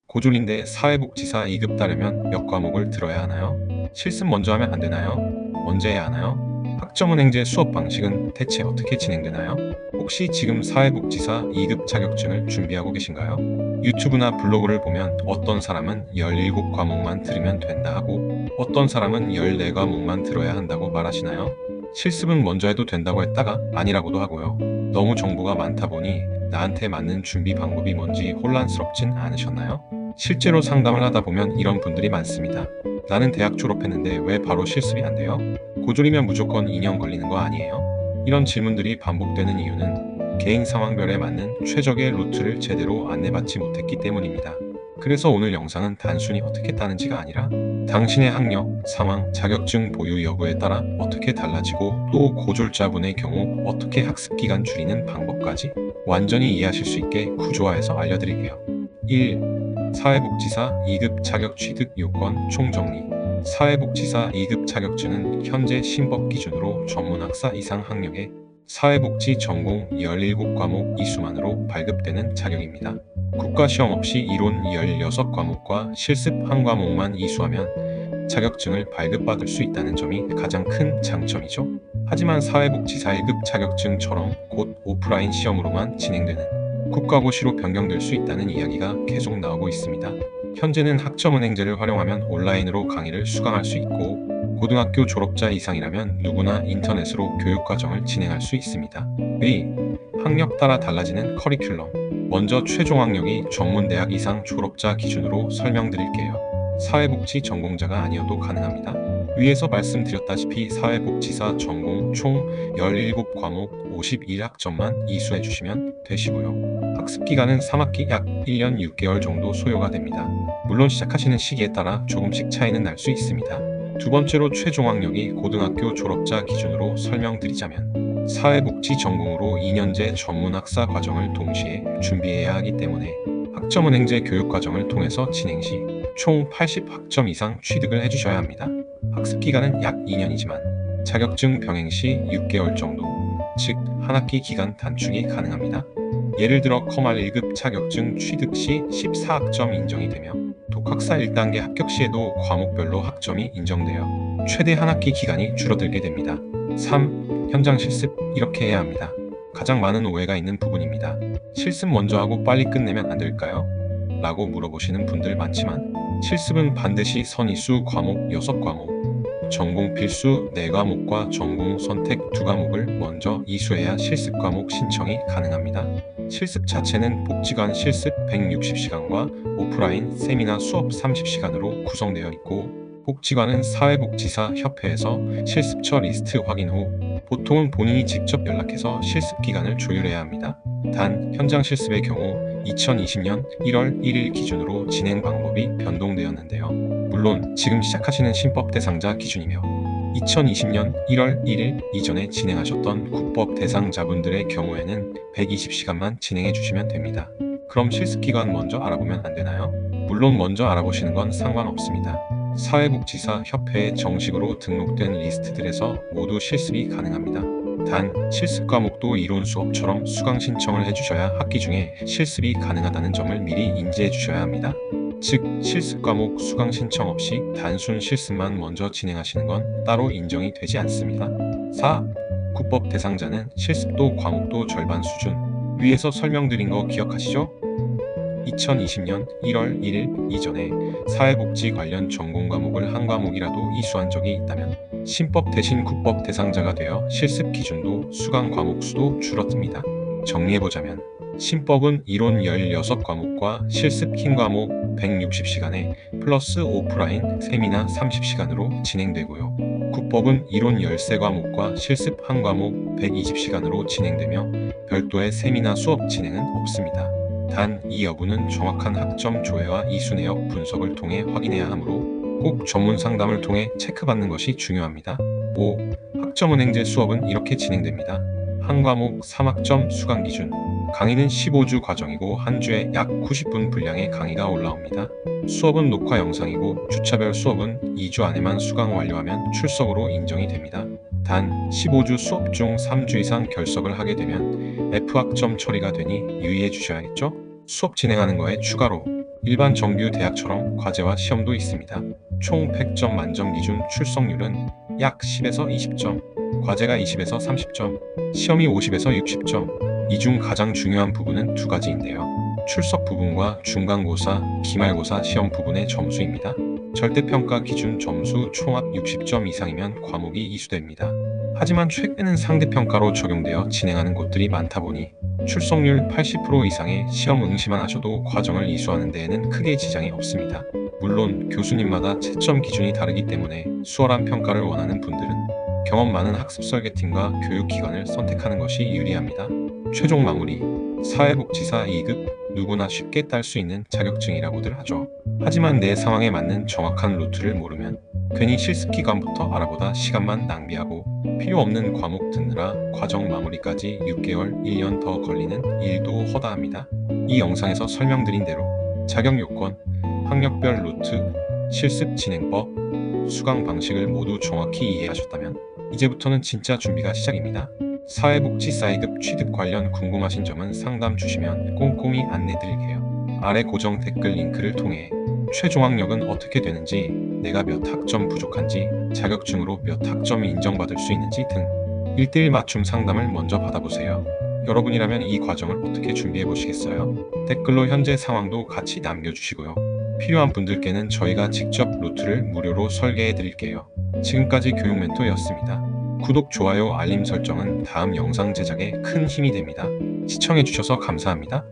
고졸인데 사회복지사 2급 따려면 몇 과목을 들어야 하나요? 실습 먼저 하면 안 되나요? 언제 해야 하나요? 학점은행제 수업 방식은 대체 어떻게 진행되나요? 혹시 지금 사회복지사 2급 자격증을 준비하고 계신가요? 유튜브나 블로그를 보면 어떤 사람은 17과목만 들으면 된다 하고 어떤 사람은 14과목만 들어야 한다고 말하시나요? 실습은 먼저 해도 된다고 했다가 아니라고도 하고요. 너무 정보가 많다 보니 나한테 맞는 준비 방법이 뭔지 혼란스럽진 않으셨나요? 실제로 상담을 하다 보면 이런 분들이 많습니다. 나는 대학 졸업했는데 왜 바로 실습이 안 돼요? 고졸이면 무조건 2년 걸리는 거 아니에요? 이런 질문들이 반복되는 이유는 개인 상황별에 맞는 최적의 루트를 제대로 안내받지 못했기 때문입니다. 그래서 오늘 영상은 단순히 어떻게 따는지가 아니라 당신의 학력, 상황, 자격증 보유 여부에 따라 어떻게 달라지고 또 고졸자분의 경우 어떻게 학습기간 줄이는 방법까지 완전히 이해하실 수 있게 구조화해서 알려드릴게요. 1. 사회복지사 2급 자격 취득 요건 총정리. 사회복지사 2급 자격증은 현재 신법 기준으로 전문학사 이상 학력에 사회복지 전공 17과목 이수만으로 발급되는 자격입니다. 국가시험 없이 이론 16과목과 실습 1과목만 이수하면 자격증을 발급받을 수 있다는 점이 가장 큰 장점이죠. 하지만 사회복지사 1급 자격증처럼 곧 오프라인 시험으로만 진행되는 국가고시로 변경될 수 있다는 이야기가 계속 나오고 있습니다. 현재는 학점은행제를 활용하면 온라인으로 강의를 수강할 수 있고 고등학교 졸업자 이상이라면 누구나 인터넷으로 교육과정을 진행할 수 있습니다. 의, 학력 따라 달라지는 커리큘럼. 먼저 최종 학력이 전문대학 이상 졸업자 기준으로 설명드릴게요. 사회복지 전공자가 아니어도 가능합니다. 위에서 말씀드렸다시피 사회복지사 전공 총 17과목 51학점만 이수해 주시면 되시고요. 학습기간은 3학기 약 1년 6개월 정도 소요가 됩니다. 물론 시작하시는 시기에 따라 조금씩 차이는 날 수 있습니다. 두 번째로 최종 학력이 고등학교 졸업자 기준으로 설명드리자면 사회복지 전공으로 2년제 전문학사 과정을 동시에 준비해야 하기 때문에 학점은행제 교육과정을 통해서 진행 시 총 80학점 이상 취득을 해주셔야 합니다. 학습기간은 약 2년이지만 자격증 병행 시 6개월 정도, 즉 한 학기 기간 단축이 가능합니다. 예를 들어 컴알 1급 자격증 취득 시 14학점 인정이 되며 독학사 1단계 합격 시에도 과목별로 학점이 인정되어 최대 한 학기 기간이 줄어들게 됩니다. 3. 현장 실습 이렇게 해야 합니다. 가장 많은 오해가 있는 부분입니다. 실습 먼저 하고 빨리 끝내면 안 될까요? 라고 물어보시는 분들 많지만 실습은 반드시 선이수 과목 6과목, 전공 필수 4과목과 전공 선택 2과목을 먼저 이수해야 실습 과목 신청이 가능합니다. 실습 자체는 복지관 실습 160시간과 오프라인 세미나 수업 30시간으로 구성되어 있고 복지관은 사회복지사 협회에서 실습처 리스트 확인 후 보통은 본인이 직접 연락해서 실습 기간을 조율해야 합니다. 단 현장 실습의 경우 2020년 1월 1일 기준으로 진행 방법이 변동되었는데요. 물론 지금 시작하시는 신법 대상자 기준이며 2020년 1월 1일 이전에 진행하셨던 국법 대상자분들의 경우에는 120시간만 진행해 주시면 됩니다. 그럼 실습 기간 먼저 알아보면 안 되나요? 물론 먼저 알아보시는 건 상관없습니다. 사회복지사 협회에 정식으로 등록된 리스트들에서 모두 실습이 가능합니다. 단 실습 과목도 이론 수업처럼 수강 신청을 해주셔야 학기 중에 실습이 가능하다는 점을 미리 인지해 주셔야 합니다. 즉 실습 과목 수강 신청 없이 단순 실습만 먼저 진행하시는 건 따로 인정이 되지 않습니다. 4. 국법 대상자는 실습도 과목도 절반 수준. 위에서 설명드린 거 기억하시죠? 2020년 1월 1일 이전에 사회복지 관련 전공 과목을 한 과목이라도 이수한 적이 있다면 신법 대신 국법 대상자가 되어 실습 기준도 수강 과목 수도 줄어듭니다. 정리해보자면 신법은 이론 16과목과 실습 흰 과목 160시간에 플러스 오프라인 세미나 30시간으로 진행되고요. 국법은 이론 13과목과 실습 1과목 120시간으로 진행되며 별도의 세미나 수업 진행은 없습니다. 단 이 여부는 정확한 학점 조회와 이수 내역 분석을 통해 확인해야 하므로 꼭 전문 상담을 통해 체크받는 것이 중요합니다. 5. 학점은행제 수업은 이렇게 진행됩니다. 한 과목 3학점 수강 기준. 강의는 15주 과정이고 한 주에 약 90분 분량의 강의가 올라옵니다. 수업은 녹화 영상이고 주차별 수업은 2주 안에만 수강 완료하면 출석으로 인정이 됩니다. 단 15주 수업 중 3주 이상 결석을 하게 되면 F학점 처리가 되니 유의해 주셔야겠죠? 수업 진행하는 거에 추가로 일반 정규 대학처럼 과제와 시험도 있습니다. 총 100점 만점 기준 출석률은 약 10에서 20점, 과제가 20에서 30점, 시험이 50에서 60점. 이 중 가장 중요한 부분은 두 가지인데요. 출석 부분과 중간고사, 기말고사 시험 부분의 점수입니다. 절대평가 기준 점수 총합 60점 이상이면 과목이 이수됩니다. 하지만 최근에는 상대평가로 적용되어 진행하는 곳들이 많다 보니 출석률 80% 이상의 시험 응시만 하셔도 과정을 이수하는 데에는 크게 지장이 없습니다. 물론 교수님마다 채점 기준이 다르기 때문에 수월한 평가를 원하는 분들은 경험 많은 학습 설계팀과 교육기관을 선택하는 것이 유리합니다. 최종 마무리. 사회복지사 2급 누구나 쉽게 딸 수 있는 자격증이라고들 하죠. 하지만 내 상황에 맞는 정확한 루트를 모르면 괜히 실습 기간부터 알아보다 시간만 낭비하고 필요 없는 과목 듣느라 과정 마무리까지 6개월, 1년 더 걸리는 일도 허다합니다. 이 영상에서 설명드린 대로 자격 요건, 학력별 루트, 실습 진행법, 수강 방식을 모두 정확히 이해하셨다면 이제부터는 진짜 준비가 시작입니다. 사회복지사 2급 취득 관련 궁금하신 점은 상담 주시면 꼼꼼히 안내드릴게요. 아래 고정 댓글 링크를 통해 최종 학력은 어떻게 되는지, 내가 몇 학점 부족한지, 자격증으로 몇 학점이 인정받을 수 있는지 등 1대1 맞춤 상담을 먼저 받아보세요. 여러분이라면 이 과정을 어떻게 준비해 보시겠어요? 댓글로 현재 상황도 같이 남겨주시고요. 필요한 분들께는 저희가 직접 루트를 무료로 설계해 드릴게요. 지금까지 교육멘토였습니다. 구독, 좋아요, 알림 설정은 다음 영상 제작에 큰 힘이 됩니다. 시청해주셔서 감사합니다.